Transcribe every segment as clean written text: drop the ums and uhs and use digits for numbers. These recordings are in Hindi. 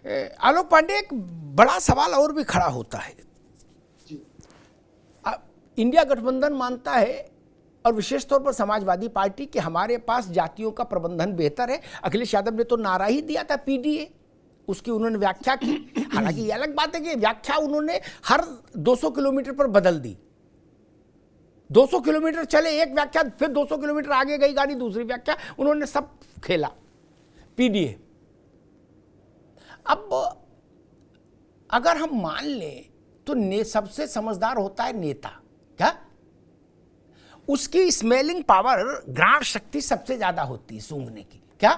आलोक पांडे, एक बड़ा सवाल और भी खड़ा होता है। इंडिया गठबंधन मानता है, और विशेष तौर पर समाजवादी पार्टी, कि हमारे पास जातियों का प्रबंधन बेहतर है। अखिलेश यादव ने तो नारा ही दिया था पीडीए, उसकी उन्होंने व्याख्या की। हालांकि ये अलग बात है कि व्याख्या उन्होंने हर 200 किलोमीटर पर बदल दी। 200 किलोमीटर चले एक व्याख्या, फिर 200 किलोमीटर आगे गई गाड़ी दूसरी व्याख्या, उन्होंने सब खेला पीडीए। अब अगर हम मान लें तो सबसे समझदार होता है नेता, क्या उसकी स्मेलिंग पावर, घ्राण शक्ति सबसे ज्यादा होती है सूंघने की, क्या?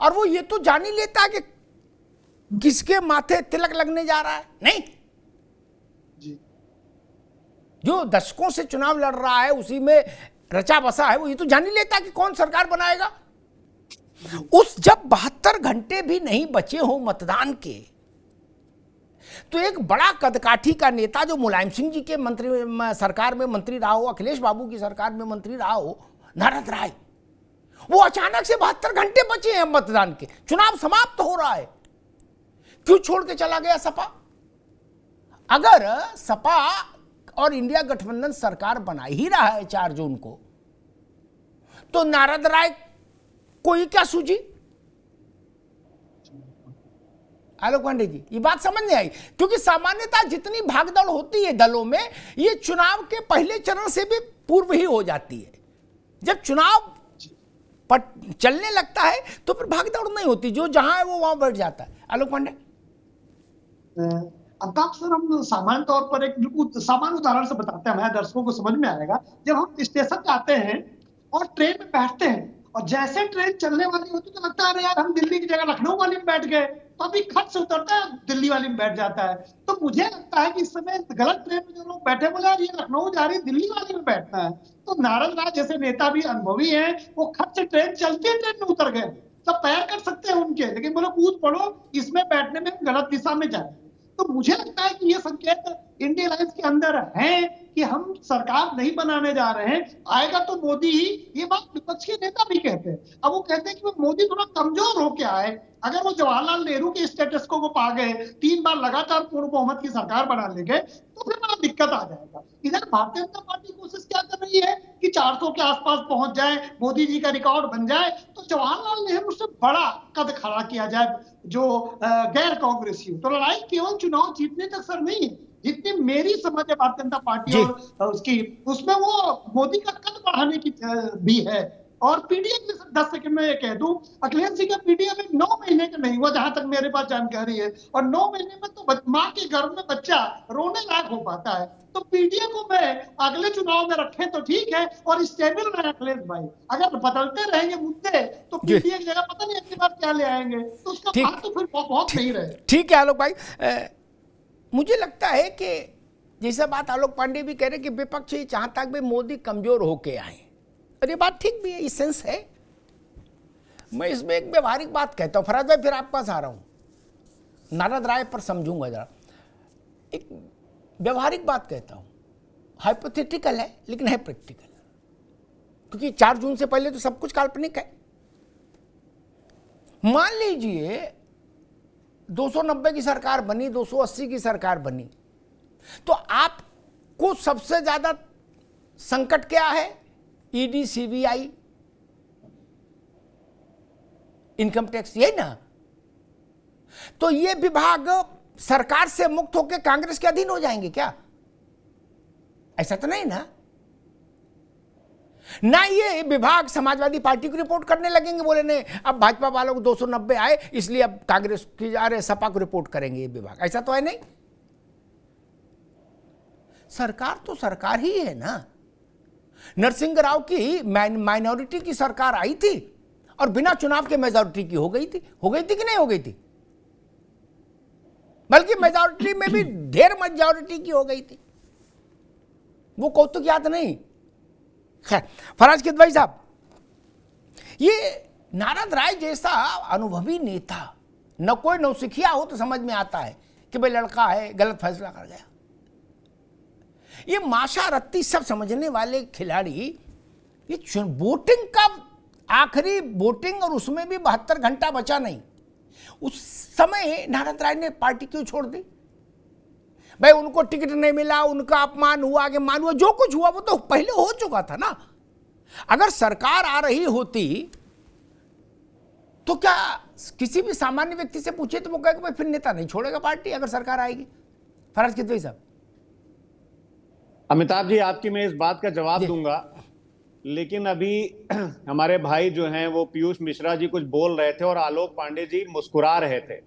और वो ये तो जान ही लेता है कि किसके माथे तिलक लगने जा रहा है। नहीं जी। जो दशकों से चुनाव लड़ रहा है, उसी में रचा बसा है, वो ये तो जान ही लेता है कि कौन सरकार बनाएगा। उस जब 72 घंटे भी नहीं बचे हो मतदान के, तो एक बड़ा कदकाठी का नेता जो मुलायम सिंह जी के सरकार में मंत्री रहा हो, अखिलेश बाबू की सरकार में मंत्री रहा हो, नारद राय, वो अचानक से 72 घंटे बचे हैं मतदान के, चुनाव समाप्त हो रहा है, क्यों छोड़ के चला गया सपा? अगर सपा और इंडिया गठबंधन सरकार बना ही रहा है 4 जून को, तो नारद राय को ही क्या सूझी? आलोक पांडे जी, ये बात समझ नहीं आई, क्योंकि सामान्यतः जितनी भागदौड़ होती है दलों में, ये चुनाव के पहले चरण से भी पूर्व ही हो जाती है। जब चुनाव चलने लगता है तो फिर भागदौड़ नहीं होती, जो जहां है वो वहां बैठ जाता है। आलोक पांडे, अमिताभ सर, हम सामान्य तौर पर एक बिल्कुल सामान्य उदाहरण से बताते हैं, हमारे दर्शकों को समझ में आएगा। जब हम स्टेशन जाते हैं और ट्रेन में बैठते हैं, और जैसे ट्रेन चलने वाली होती है तो लगता है यार हम दिल्ली की जगह लखनऊ वाली में बैठ गए, तो अभी खट से उतरता है दिल्ली वाली में बैठ जाता है। तो मुझे लगता है कि इस समय गलत ट्रेन में जो लोग बैठे, बोले यार ये लखनऊ जा रही, दिल्ली वाली में बैठना है। तो नारद राय जैसे नेता भी अनुभवी हैं, वो खट से ट्रेन चलती है, ट्रेन में उतर गए। सब पैर कर सकते हैं उनके, लेकिन बोले कूद पड़ो, इसमें बैठने में गलत दिशा में जाए। तो मुझे लगता है कि ये संकेत इंडिया अलायंस के अंदर है कि हम सरकार नहीं बनाने जा रहे हैं, आएगा तो मोदी ही। ये बात विपक्ष के नेता भी कहते हैं। अब वो कहते हैं कि वो मोदी थोड़ा कमजोर होके आए। अगर वो जवाहरलाल नेहरू के स्टेटस को पा गए, 3 बार लगातार पूर्ण बहुमत की सरकार बना ले गए, तो फिर बड़ा दिक्कत आ जाएगा। इधर भारतीय जनता पार्टी कोशिश क्या कर रही है कि 400 के आसपास पहुंच जाए, मोदी जी का रिकॉर्ड बन जाए, तो जवाहरलाल नेहरू से बड़ा कद खड़ा किया जाए जो गैर कांग्रेसी हो। तो लड़ाई केवल चुनाव जीतने तक सर नहीं है, जितनी मेरी समझ है भारतीय जनता पार्टी और उसकी, उसमें वो मोदी का कद बढ़ाने की भी है। और पीडीए में 10 सेकंड में कह दूं, अखिलेश जी का पीडीए में 9 महीने का नहीं हुआ, जहां तक मेरे पास जानकारी है। और 9 महीने में तो माँ के गर्भ में बच्चा रोने लायक हो पाता है। तो पीडीए को मैं अगले चुनाव में रखें तो ठीक है, और स्टेबल रहे अखिलेश भाई। अगर बदलते रहेंगे मुद्दे तो पीडीए की जगह पता नहीं अगली बार क्या ले आएंगे, तो उसका बात तो फिर बहुत नहीं रहे। ठीक है आलोक भाई, मुझे लगता है कि जैसा बात आलोक पांडे भी कह रहे कि विपक्ष ये चाहता है कि मोदी कमजोर होके आए, और ये बात ठीक भी है, सेंस है। मैं इसमें एक व्यवहारिक बात कहता हूं, फराज भाई फिर आपके पास आ रहा हूं, नारद राय पर समझूंगा जरा। एक व्यवहारिक बात कहता हूं, हाइपोथेटिकल है लेकिन है प्रैक्टिकल, क्योंकि 4 जून से पहले तो सब कुछ काल्पनिक है। मान लीजिए 290 की सरकार बनी, 280 की सरकार बनी, तो आपको सबसे ज्यादा संकट क्या है? ईडी, सीबीआई, इनकम टैक्स, यही ना? तो ये विभाग सरकार से मुक्त होकर कांग्रेस के अधीन हो जाएंगे क्या? ऐसा तो नहीं ना? ना ये विभाग समाजवादी पार्टी को रिपोर्ट करने लगेंगे, बोले नहीं अब भाजपा वालों को 290 आए इसलिए अब कांग्रेस की अरे सपा को रिपोर्ट करेंगे ये विभाग, ऐसा तो है नहीं। सरकार तो सरकार ही है ना। नरसिंह राव की माइनॉरिटी की सरकार आई थी और बिना चुनाव के मेजॉरिटी की हो गई थी कि नहीं हो गई थी? बल्कि मेजॉरिटी में भी ढेर मेजॉरिटी की हो गई थी, वो कौतुक याद नहीं। खैर, फराज किद भाई साहब, ये नारद राय जैसा अनुभवी नेता, न कोई नौसिखिया हो तो समझ में आता है कि भाई लड़का है गलत फैसला कर गया। ये माशा रत्ती सब समझने वाले खिलाड़ी, ये वोटिंग का आखिरी वोटिंग, और उसमें भी 72 घंटा बचा नहीं, उस समय नारद राय ने पार्टी क्यों छोड़ दी? भाई उनको टिकट नहीं मिला, उनका अपमान हुआ, आगे मान हुआ, जो कुछ हुआ वो तो पहले हो चुका था ना। अगर सरकार आ रही होती तो क्या किसी भी सामान्य व्यक्ति से पूछे तो वो कहेगा भाई फिर नेता नहीं छोड़ेगा पार्टी अगर सरकार आएगी। फराज किदवई साहब। अमिताभ जी, आपकी मैं इस बात का जवाब दूंगा, लेकिन अभी हमारे भाई जो हैं वो पीयूष मिश्रा जी कुछ बोल रहे थे और आलोक पांडे जी मुस्कुरा रहे थे,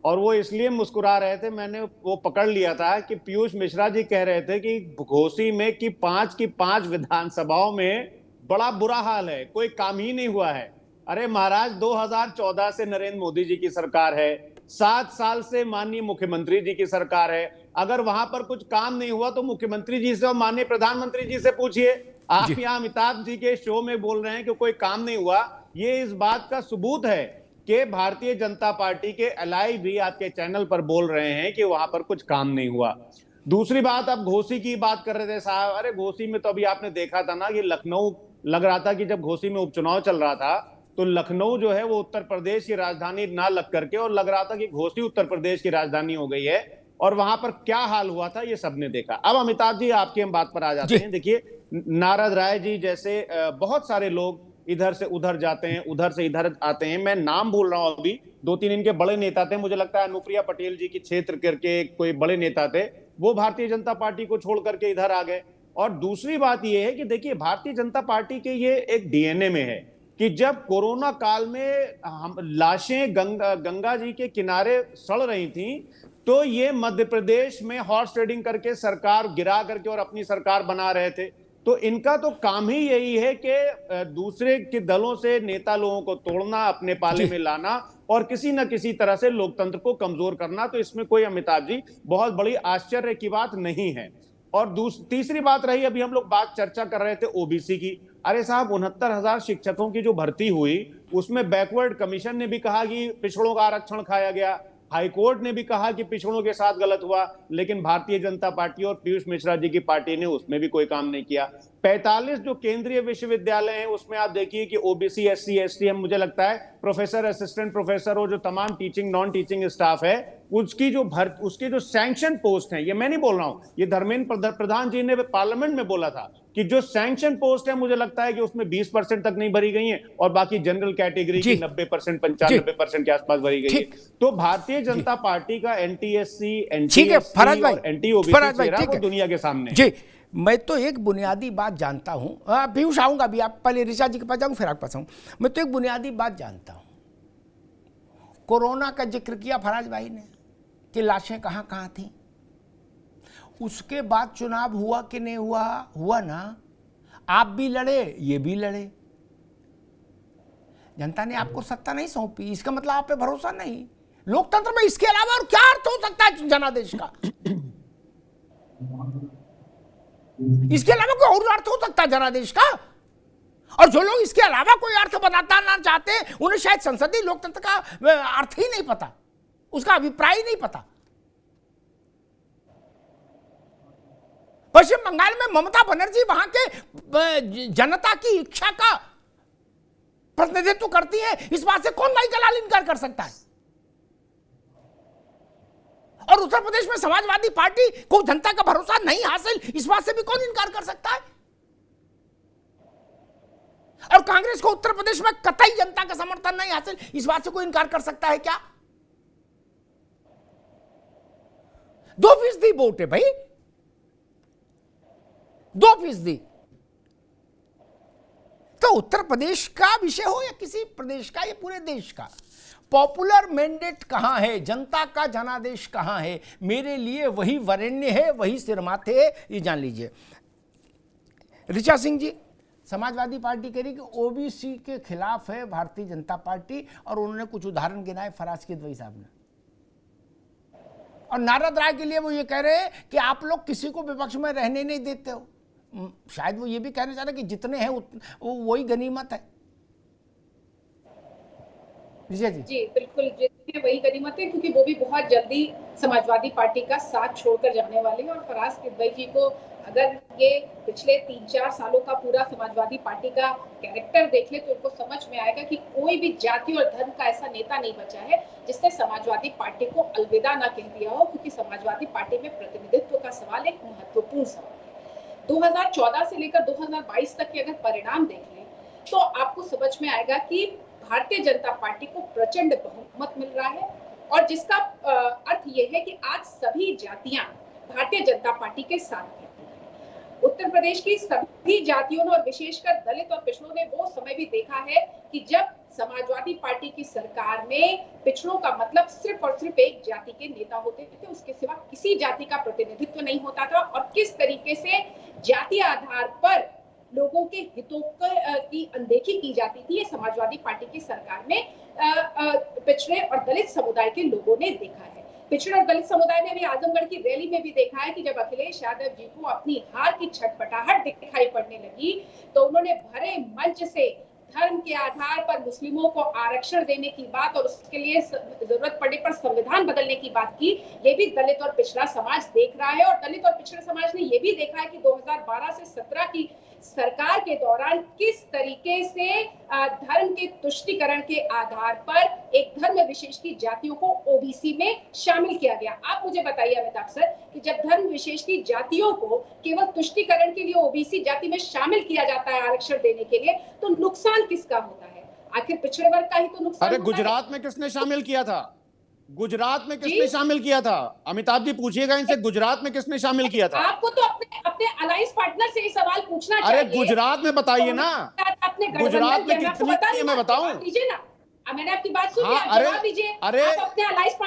और वो इसलिए मुस्कुरा रहे थे, मैंने वो पकड़ लिया था कि पीयूष मिश्रा जी कह रहे थे कि घोसी में कि 5 की 5 विधानसभाओं में बड़ा बुरा हाल है, कोई काम ही नहीं हुआ है। अरे महाराज, 2014 से नरेंद्र मोदी जी की सरकार है, 7 साल से माननीय मुख्यमंत्री जी की सरकार है। अगर वहां पर कुछ काम नहीं हुआ तो मुख्यमंत्री जी से और माननीय प्रधानमंत्री जी से पूछिए। आप यहाँ अमिताभ जी के शो में बोल रहे हैं कि कोई काम नहीं हुआ, ये इस बात का सबूत है कि भारतीय जनता पार्टी के एलआई भी आपके चैनल पर बोल रहे हैं कि वहां पर कुछ काम नहीं हुआ। दूसरी बात, आप घोसी की बात कर रहे थे साहब। अरे घोसी में तो अभी आपने देखा था ना कि लखनऊ, लग रहा था कि जब घोसी में उपचुनाव चल रहा था तो लखनऊ जो है वो उत्तर प्रदेश की राजधानी ना लग करके, और लग रहा था कि घोसी उत्तर प्रदेश की राजधानी हो गई है, और वहां पर क्या हाल हुआ था ये सबने देखा। अब अमिताभ जी, आपकी हम बात पर आ जाते हैं। देखिए, नारद राय जी जैसे बहुत सारे लोग इधर से उधर जाते हैं, उधर से इधर आते हैं। मैं नाम भूल रहा हूं, अभी 2-3 इनके बड़े नेता थे, मुझे लगता है अनुप्रिया पटेल जी की क्षेत्र करके कोई बड़े नेता थे, वो भारतीय जनता पार्टी को छोड़ करके इधर आ गए। और दूसरी बात ये है कि देखिए, भारतीय जनता पार्टी के ये एक डीएनए में है कि जब कोरोना काल में हम लाशें गंगा जी के किनारे सड़ रही थी, तो ये मध्य प्रदेश में हॉर्स ट्रेडिंग करके सरकार गिरा करके और अपनी सरकार बना रहे थे। तो इनका तो काम ही यही है कि दूसरे के दलों से नेता लोगों को तोड़ना, अपने पाले में लाना और किसी न किसी तरह से लोकतंत्र को कमजोर करना। तो इसमें कोई, अमिताभ जी, बहुत बड़ी आश्चर्य की बात नहीं है। और तीसरी बात रही, अभी हम लोग बात चर्चा कर रहे थे ओबीसी की। अरे साहब, 69,000 शिक्षकों की जो भर्ती हुई उसमें बैकवर्ड कमीशन ने भी कहा कि पिछड़ों का आरक्षण खाया गया, हाईकोर्ट ने भी कहा कि पिछड़ों के साथ गलत हुआ, लेकिन भारतीय जनता पार्टी और पीयूष मिश्रा जी की पार्टी ने उसमें भी कोई काम नहीं किया। 45 जो केंद्रीय विश्वविद्यालय हैं उसमें आप देखिए कि ओबीसी, एससी, एसटी, मुझे लगता है प्रोफेसर, असिस्टेंट प्रोफेसर और जो तमाम टीचिंग नॉन टीचिंग स्टाफ है उसके जो सैंक्शन पोस्ट हैं, ये मैं नहीं बोल रहा हूं, ये धर्मेंद्र प्रधान जी ने पार्लियामेंट में बोला था कि जो सैंक्शन पोस्ट है, मुझे लगता है कि उसमें 20% तक नहीं भरी गई है, और बाकी जनरल कैटेगरी की 90%, 95% के आसपास भरी गई है। तो भारतीय जनता पार्टी का एनटीएससी, एनटीएससी और एनटीओबीसी चेहरा वो दुनिया के सामने जी। मैं तो एक बुनियादी बात जानता हूं, पीयूष आऊंगा अभी, आप पहले ऋचा जी के पास जाऊं फिर आपके पास आऊं। मैं तो एक बुनियादी बात जानता हूं, कोरोना का जिक्र किया फराज भाई ने कि लाशें कहां कहां थी, उसके बाद चुनाव हुआ कि नहीं हुआ? हुआ ना। आप भी लड़े, ये भी लड़े, जनता ने आपको सत्ता नहीं सौंपी, इसका मतलब आप पे भरोसा नहीं। लोकतंत्र में इसके अलावा और क्या अर्थ हो सकता है जनादेश का? इसके अलावा कोई और अर्थ हो सकता है जनादेश का? और जो लोग इसके अलावा कोई अर्थ बताना चाहते हैं, उन्हें शायद संसदीय लोकतंत्र का अर्थ ही नहीं पता, उसका अभिप्राय ही नहीं पता। पश्चिम बंगाल में ममता बनर्जी वहां के जनता की इच्छा का प्रतिनिधित्व करती है, इस बात से कौन भाई कलाल इनकार कर सकता है? और उत्तर प्रदेश में समाजवादी पार्टी को जनता का भरोसा नहीं हासिल, इस बात से भी कौन इनकार कर सकता है? और कांग्रेस को उत्तर प्रदेश में कतई जनता का समर्थन नहीं हासिल, इस बात से कोई इनकार कर सकता है क्या? 2% वोट है भाई, 2%। तो उत्तर प्रदेश का विषय हो या किसी प्रदेश का, या पूरे देश का, पॉपुलर मैंडेट कहां है, जनता का जनादेश कहां है? मेरे लिए वही वरेण्य है, वही सिरमाथे है, ये जान लीजिए। ऋचा सिंह जी, समाजवादी पार्टी कह रही कि ओबीसी के खिलाफ है भारतीय जनता पार्टी, और उन्होंने कुछ उदाहरण गिनाए फराज किदवई साहब ने। और नारद राय के लिए वो ये कह रहे हैं कि आप लोग किसी को विपक्ष में रहने नहीं देते हो। शायद वो ये भी कहना चाह रहे हैं कि जितने हैं वही गनीमत है। जी बिल्कुल, जितने वही गनीमत है, क्योंकि वो भी बहुत जल्दी समाजवादी पार्टी का साथ छोड़कर जाने वाले हैं। और फराज किदवई जी को अगर ये पिछले 3-4 सालों का पूरा समाजवादी पार्टी का कैरेक्टर देख ले तो इनको समझ में आएगा कि कोई भी जाति और धर्म का ऐसा नेता नहीं बचा है जिसने समाजवादी पार्टी को अलविदा ना कह दिया हो, क्योंकि समाजवादी पार्टी में प्रतिनिधित्व का सवाल एक महत्वपूर्ण सवाल है। 2014 से लेकर 2022 तक के अगर परिणाम देख लें तो आपको समझ में आएगा कि भारतीय जनता पार्टी को प्रचंड बहुमत मिल रहा है, और जिसका अर्थ यह है कि आज सभी जातियां भारतीय जनता पार्टी के साथ हैं। उत्तर प्रदेश की सभी जातियों ने और विशेषकर दलित और पिछड़ों ने वो समय भी देखा है कि जब समाजवादी पार्टी की सरकार में पिछड़ों का मतलब सिर्फ और सिर्फ एक जाति के नेता होते थे, उसके सिवा किसी जाति का प्रतिनिधित्व नहीं होता था, और किस तरीके से जातीय आधार पर लोगों के हितों की अनदेखी की जाती थी, ये समाजवादी पार्टी की सरकार में पिछड़े और दलित समुदाय के लोगों ने देखा है। पिछड़े और दलित समुदाय ने भी आजमगढ़ की रैली में भी देखा है कि जब अखिलेश यादव जी को अपनी हार की छटपटाहट दिखाई पड़ने लगी तो उन्होंने भरे मंच से धर्म के आधार पर मुस्लिमों को आरक्षण देने की बात और उसके लिए जरूरत पड़ने पर संविधान बदलने की बात की। ये भी दलित और पिछड़ा समाज देख रहा है, और दलित और पिछड़ा समाज ने ये भी देखा है कि 2012 से 17 की सरकार के दौरान किस तरीके से धर्म के तुष्टीकरण के आधार पर एक धर्म विशेष की जातियों को ओबीसी में शामिल किया गया। आप मुझे बताइए अमिताभ सर कि जब धर्म विशेष की जातियों को केवल तुष्टीकरण के लिए ओबीसी जाति में शामिल किया जाता है आरक्षण देने के लिए, तो नुकसान किसका होता है? आखिर पिछड़े वर्ग का ही तो नुकसान। अरे गुजरात में किसने शामिल किया था? गुजरात में किसने शामिल किया था? अमिताभ जी पूछिएगा इनसे, गुजरात में किसने शामिल किया था? आपको तो अपने अलायंस पार्टनर से ये सवाल पूछना चाहिए। अरे गुजरात में बताइए ना, गुजरात में कितनी, मैं बताऊं? दीजिए ना, मैंने आपकी बात सुनी। हाँ, अरे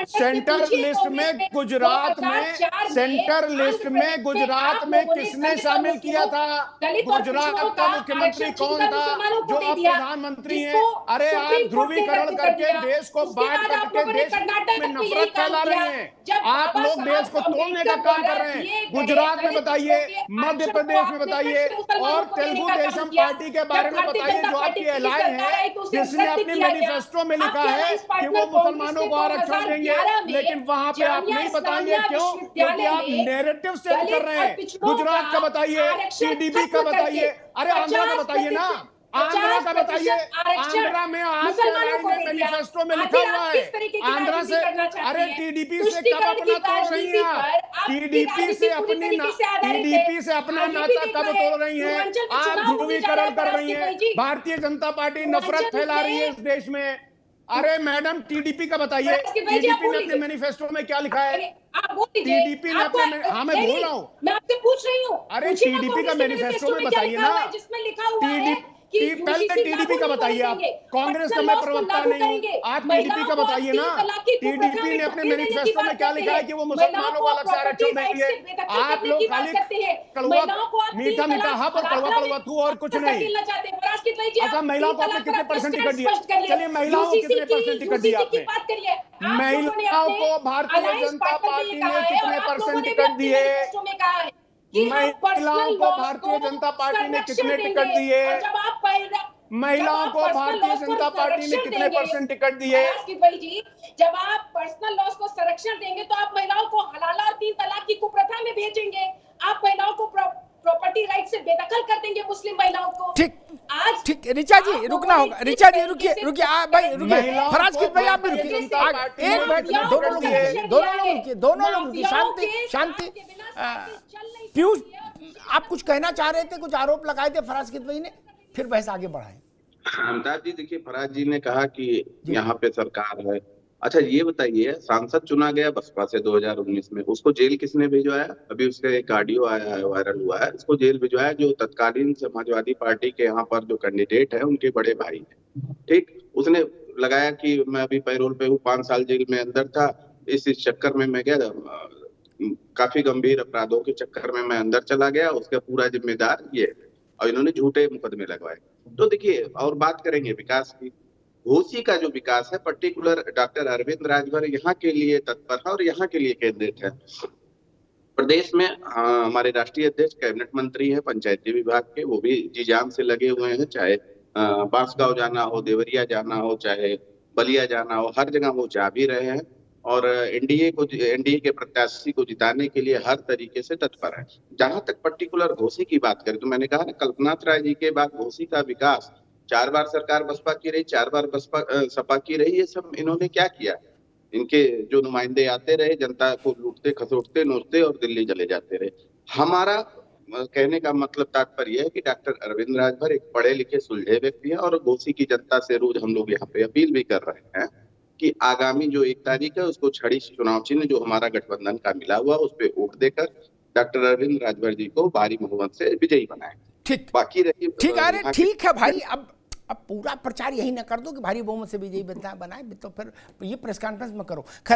सेंटर लिस्ट में गुजरात में, सेंटर लिस्ट में गुजरात में किसने शामिल किया था? गुजरात का मुख्यमंत्री कौन था जो अब प्रधानमंत्री है? अरे आप ध्रुवीकरण करके देश को बांट करके देश में नफरत फैला रहे हैं। आप लोग देश को तोड़ने का काम कर रहे हैं। गुजरात में बताइए, मध्य प्रदेश में बताइए, और तेलुगु देशम पार्टी के बारे में बताइए जो आपकी एलायंस है, जिसने अपनी मैनिफेस्टो में लिखा है कि वो मुसलमानों को आरक्षण देंगे, लेकिन वहां पे आप नहीं बताएंगे। क्यों? क्योंकि आप नैरेटिव सेट कर रहे हैं। गुजरात का बताइए, टीडीपी का बताइए, अरे आंध्रा का बताइए ना, आंध्रा का बताइए। आंध्रा में आपके मैनिफेस्टो में लिखा हुआ है, आंध्रा से, अरे टीडीपी से कब अपना तोड़ रही हैं आप? टीडीपी से अपना नाता कब तोड़ रही हैं आप? ध्रुवीकरण कर रही हैं। भारतीय जनता पार्टी नफरत फैला रही है इस देश में। अरे मैडम, टीडीपी का बताइए, टीडीपी ने अपने मैनिफेस्टो में क्या लिखा है? टीडीपी ने अपने, हाँ मैं बोल रहा हूँ, मैं आपसे पूछ रही हूँ। अरे टीडीपी का मैनिफेस्टो में बताइए ना, पहले टीडीपी का बताइए। आप कांग्रेस का मैं प्रवक्ता नहीं हूँ, आप टीडीपी का बताइए ना। टीडीपी ने अपने मैनिफेस्टो में क्या लिखा है कि वो मुसलमानों को अलग से आरक्षण देंगे। आप लोग खाली कड़वा मीठा मीठा हप और कड़वा कड़वा थू और कुछ नहीं। अच्छा, महिलाओं को आपने कितने परसेंट टिकट दिया? चलिए, महिलाओं को कितने परसेंट टिकट दिया आपने? महिलाओं को भारतीय जनता पार्टी ने कितने परसेंट टिकट दिए? महिलाओं को भारतीय जनता पार्टी ने कितने टिकट दिए? महिलाओं को भारतीय जनता पार्टी ने कितने परसेंट टिकट दिए? जब आप पर्सनल लॉस को संरक्षण देंगे तो आप महिलाओं को हलाला और 3 तलाक की कुप्रथा में भेजेंगे। आप महिलाओं को प्रॉपर्टी राइट से बेदखल कर देंगे, मुस्लिम महिलाओं को। ठीक, आज ठीक, ऋचा जी रुकना होगा। ऋचा जी रुकिए, भाई रुकिए। फराज भाई आप भी रुकिए, एक मिनट। दोनों लोग रुकिए। शांति। पीयूष, आप कुछ कहना चाह रहे थे, कुछ आरोप लगाए थे फराज भाई ने, फिर बहस आगे बढ़ाएं। अमिताभ जी, देखिए, फराज जी ने कहा कि यहाँ पे सरकार है। अच्छा, ये बताइए, सांसद चुना गया बसपा से 2019 में, उसको जेल किसने भिजवाया? अभी उसका एक ऑडियो आया है, वायरल हुआ है। इसको जेल भिजवाया जो तत्कालीन समाजवादी पार्टी के यहाँ पर जो कैंडिडेट है, उनके बड़े भाई है। ठीक, उसने लगाया कि मैं अभी पैरोल पे हूँ, 5 साल जेल में अंदर था, इस चक्कर में मैं गया, काफी गंभीर अपराधों के चक्कर में मैं अंदर चला गया, उसका पूरा जिम्मेदार ये, और इन्होंने झूठे मुकदमे लगवाए। तो देखिए, और बात करेंगे विकास की, घोसी का जो विकास है, पर्टिकुलर डॉक्टर अरविंद राजभर यहाँ के लिए तत्पर है और यहाँ के लिए केंद्रित है। प्रदेश में हमारे राष्ट्रीय अध्यक्ष कैबिनेट मंत्री है पंचायती विभाग के, वो भी जी जान से लगे हुए हैं, चाहे बांसगांव जाना हो, देवरिया जाना हो, चाहे बलिया जाना हो, हर जगह वो जा भी रहे हैं। और एनडीए के प्रत्याशी को जिताने के लिए हर तरीके से तत्पर है। जहां तक पर्टिकुलर घोसी की बात करें तो मैंने कहा ना, कल्पनाथ राय जी के बाद घोसी का विकास, 4 बार सरकार बसपा की रही, 4 बार सपा की रही, ये सब इन्होंने क्या किया? इनके जो नुमाइंदे आते रहे, जनता को लूटते खसोटते नोचते और दिल्ली चले जाते रहे। हमारा कहने का मतलब तात्पर्य है कि डॉक्टर अरविंद राजभर एक पढ़े लिखे सुलझे व्यक्ति हैं और घोसी की जनता से रोज हम लोग यहाँ पे अपील भी कर रहे हैं कि आगामी जो 1 तारीख है उसको छड़ी चुनाव चिन्ह जो हमारा गठबंधन का मिला हुआ उस पे वोट देकर डॉक्टर अरविंद राजभर जी को भारी बहुमत से विजयी बनाए। ठीक, बाकी रही ठीक, अरे ठीक है भाई, अब पूरा प्रचार यही ना कर दो कि भारी बहुमत से विजयी बनाए, तो फिर ये प्रेस कॉन्फ्रेंस में करो।